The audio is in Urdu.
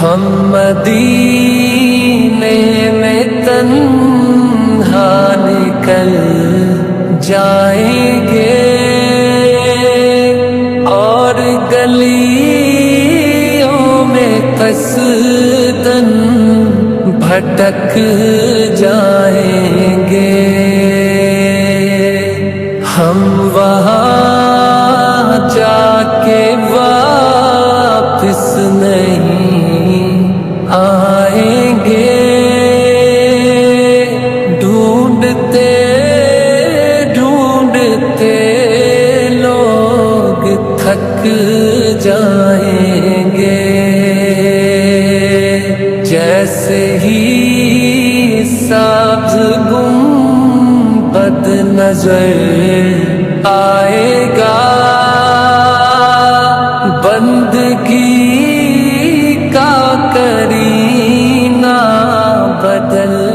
ہم مدینے میں تنہا نکل جائیں گے اور گلیوں میں قصداً بھٹک جائیں گے. ہم وہاں جا کے واپس نہیں آئیں گے. ڈھونڈتے ڈھونڈتے لوگ تھک جائیں گے. جیسے ہی سبز گنبد نظر آئے گا بندگی کا کرینہ بدل